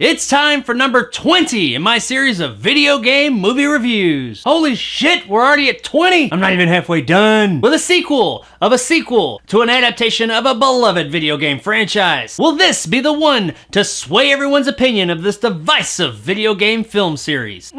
It's time for number 20 in my series of video game movie reviews. Holy shit, we're already at 20? I'm not even halfway done. With a sequel of a sequel to an adaptation of a beloved video game franchise. Will this be the one to sway everyone's opinion of this divisive video game film series?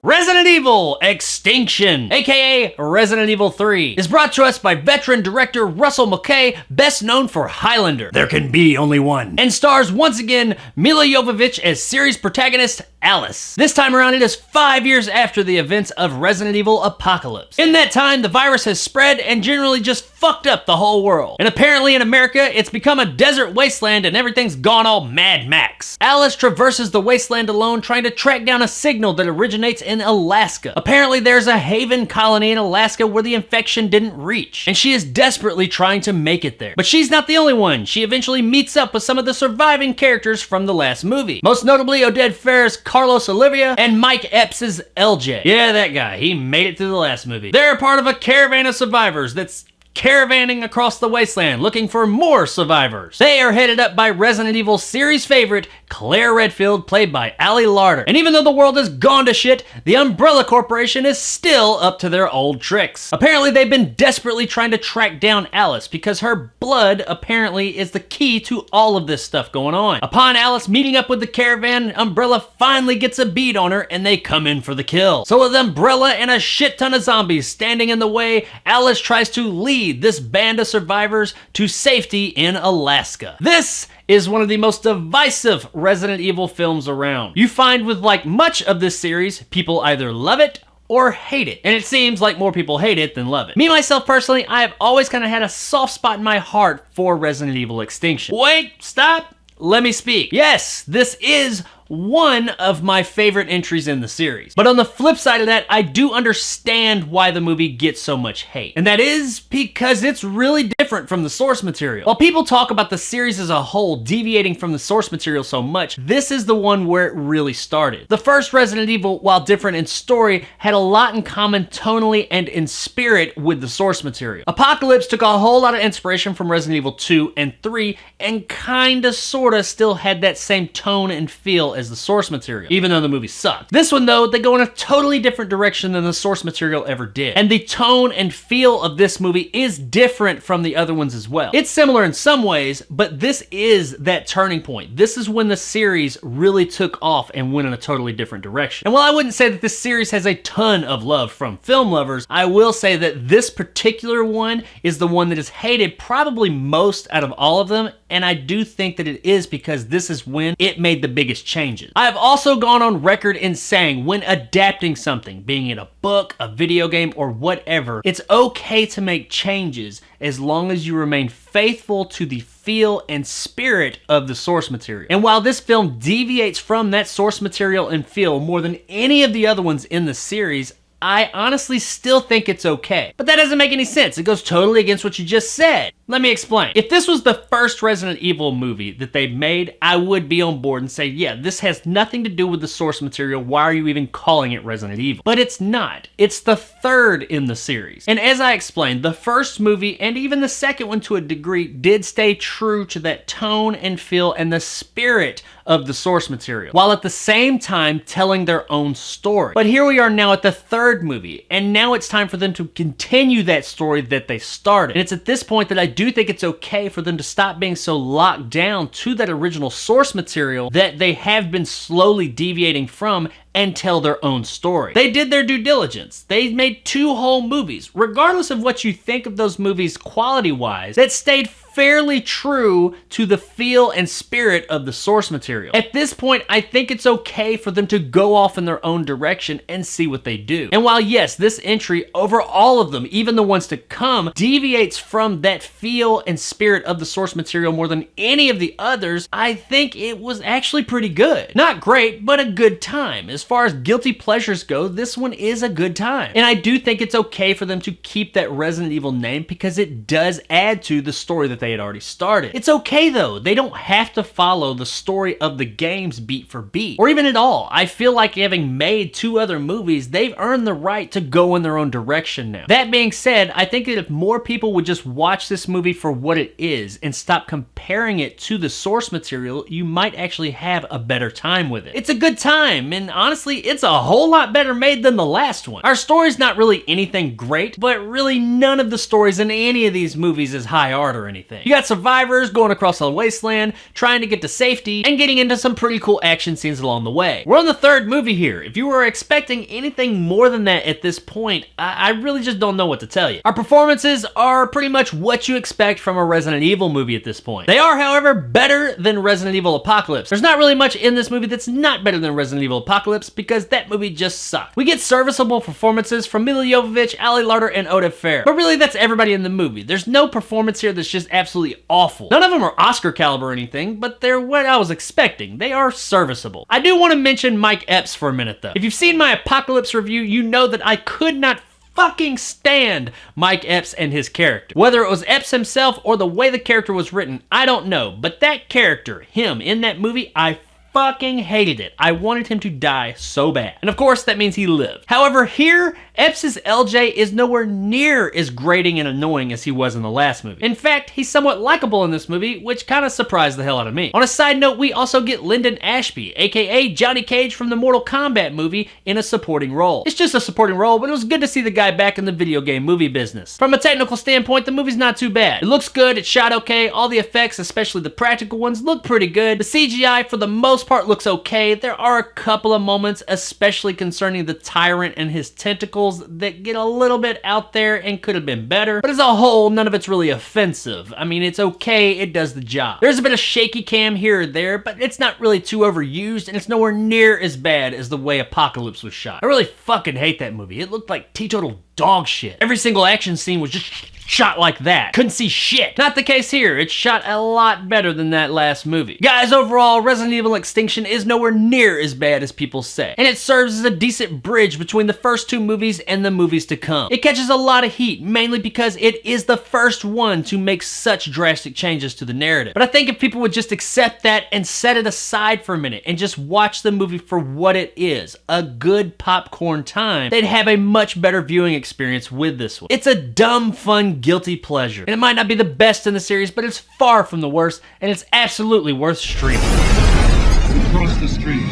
Resident Evil Extinction, aka Resident Evil 3, is brought to us by veteran director Russell Mulcahy, best known for Highlander. There can be only one. And stars once again Milla Jovovich as series protagonist Alice. This time around, it is 5 years after the events of Resident Evil Apocalypse. In that time, the virus has spread and generally just fucked up the whole world. And apparently in America, it's become a desert wasteland and everything's gone all Mad Max. Alice traverses the wasteland alone, trying to track down a signal that originates in Alaska. Apparently there's a haven colony in Alaska where the infection didn't reach, and she is desperately trying to make it there. But she's not the only one. She eventually meets up with some of the surviving characters from the last movie. Most notably Oded Fehr's Carlos Olivia and Mike Epps' LJ. Yeah, that guy. He made it through the last movie. They're part of a caravan of survivors that's caravanning across the wasteland looking for more survivors. They are headed up by Resident Evil series favorite Claire Redfield, played by Ali Larter. And even though the world has gone to shit, the Umbrella Corporation is still up to their old tricks. Apparently they've been desperately trying to track down Alice because her blood apparently is the key to all of this stuff going on. Upon Alice meeting up with the caravan, Umbrella finally gets a bead on her and they come in for the kill. So with Umbrella and a shit ton of zombies standing in the way, Alice tries to lead this band of survivors to safety in Alaska. This is one of the most divisive Resident Evil films around. You find with like much of this series, people either love it or hate it. And it seems like more people hate it than love it. Me, myself, personally, I have always kind of had a soft spot in my heart for Resident Evil Extinction. Wait, stop, let me speak. Yes, this is one of my favorite entries in the series. But on the flip side of that, I do understand why the movie gets so much hate. And that is because it's really different from the source material. While people talk about the series as a whole deviating from the source material so much, this is the one where it really started. The first Resident Evil, while different in story, had a lot in common tonally and in spirit with the source material. Apocalypse took a whole lot of inspiration from Resident Evil 2 and 3 and kinda sorta still had that same tone and feel as the source material, even though the movie sucked. This one though, they go in a totally different direction than the source material ever did. And the tone and feel of this movie is different from the other ones as well. It's similar in some ways, but this is that turning point. This is when the series really took off and went in a totally different direction. And while I wouldn't say that this series has a ton of love from film lovers, I will say that this particular one is the one that is hated probably most out of all of them, and I do think that it is because this is when it made the biggest changes. I have also gone on record in saying when adapting something, being it a book, a video game, or whatever, it's okay to make changes as long as you remain faithful to the feel and spirit of the source material. And while this film deviates from that source material and feel more than any of the other ones in the series, I honestly still think it's okay. But that doesn't make any sense. It goes totally against what you just said. Let me explain. If this was the first Resident Evil movie that they made, I would be on board and say, yeah, this has nothing to do with the source material. Why are you even calling it Resident Evil? But it's not. It's the third in the series. And as I explained, the first movie and even the second one to a degree did stay true to that tone and feel and the spirit of the source material, while at the same time telling their own story. But here we are now at the third movie, and now it's time for them to continue that story that they started. And it's at this point that I do think it's okay for them to stop being so locked down to that original source material that they have been slowly deviating from and tell their own story. They did their due diligence. They made 2 whole movies. Regardless of what you think of those movies quality-wise, that stayed fairly true to the feel and spirit of the source material. At this point, I think it's okay for them to go off in their own direction and see what they do. And while yes, this entry over all of them, even the ones to come, deviates from that feel and spirit of the source material more than any of the others, I think it was actually pretty good. Not great, but a good time. As far as guilty pleasures go, this one is a good time. And I do think it's okay for them to keep that Resident Evil name because it does add to the story that they had already started. It's okay though, they don't have to follow the story of the games beat for beat, or even at all. I feel like having made 2 other movies, they've earned the right to go in their own direction now. That being said, I think that if more people would just watch this movie for what it is and stop comparing it to the source material, you might actually have a better time with it. It's a good time, and honestly, it's a whole lot better made than the last one. Our story's not really anything great, but really none of the stories in any of these movies is high art or anything. You got survivors going across a wasteland, trying to get to safety, and getting into some pretty cool action scenes along the way. We're on the 3rd movie here. If you were expecting anything more than that at this point, I really just don't know what to tell you. Our performances are pretty much what you expect from a Resident Evil movie at this point. They are, however, better than Resident Evil Apocalypse. There's not really much in this movie that's not better than Resident Evil Apocalypse because that movie just sucked. We get serviceable performances from Milla Jovovich, Ali Larter, and Oded Fehr. But really, that's everybody in the movie. There's no performance here that's just absolutely awful. None of them are Oscar caliber or anything, but they're what I was expecting. They are serviceable. I do want to mention Mike Epps for a minute though. If you've seen my Apocalypse review, you know that I could not fucking stand Mike Epps and his character. Whether it was Epps himself or the way the character was written, I don't know. But that character, him, in that movie, I fucking hated it. I wanted him to die so bad. And of course, that means he lived. However, here, Epps' LJ is nowhere near as grating and annoying as he was in the last movie. In fact, he's somewhat likable in this movie, which kind of surprised the hell out of me. On a side note, we also get Lyndon Ashby, aka Johnny Cage from the Mortal Kombat movie, in a supporting role. It's just a supporting role, but it was good to see the guy back in the video game movie business. From a technical standpoint, the movie's not too bad. It looks good, it's shot okay, all the effects, especially the practical ones, look pretty good. The CGI, for the most part, looks okay. There are a couple of moments, especially concerning the Tyrant and his tentacles, that get a little bit out there and could have been better, but as a whole, none of it's really offensive. I mean, it's okay, it does the job. There's a bit of shaky cam here or there, but it's not really too overused, and it's nowhere near as bad as the way Apocalypse was shot. I really fucking hate that movie. It looked like teetotal dog shit. Every single action scene was just shot like that. Couldn't see shit. Not the case here. It's shot a lot better than that last movie. Guys, overall, Resident Evil Extinction is nowhere near as bad as people say, and it serves as a decent bridge between the first 2 movies and the movies to come. It catches a lot of heat, mainly because it is the first one to make such drastic changes to the narrative. But I think if people would just accept that and set it aside for a minute and just watch the movie for what it is, a good popcorn time, they'd have a much better viewing experience with this one. It's a dumb, fun, guilty pleasure. And it might not be the best in the series, but it's far from the worst, and it's absolutely worth streaming. Across the street.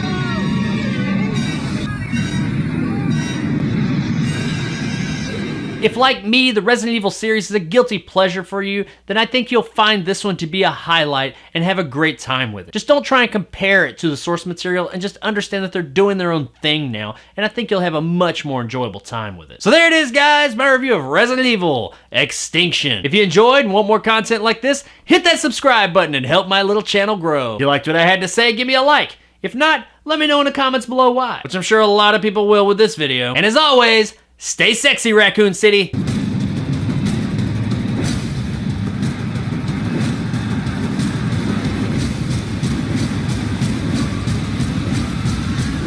If, like me, the Resident Evil series is a guilty pleasure for you, then I think you'll find this one to be a highlight and have a great time with it. Just don't try and compare it to the source material, and just understand that they're doing their own thing now, and I think you'll have a much more enjoyable time with it. So there it is, guys, my review of Resident Evil Extinction. If you enjoyed and want more content like this, hit that subscribe button and help my little channel grow. If you liked what I had to say, give me a like. If not, let me know in the comments below why, which I'm sure a lot of people will with this video. And as always, stay sexy, Raccoon City.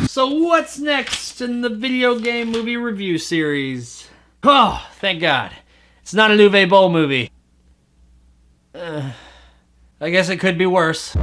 So what's next in the video game movie review series? Oh, thank God. It's not a Nouvelle Bowl movie. I guess it could be worse.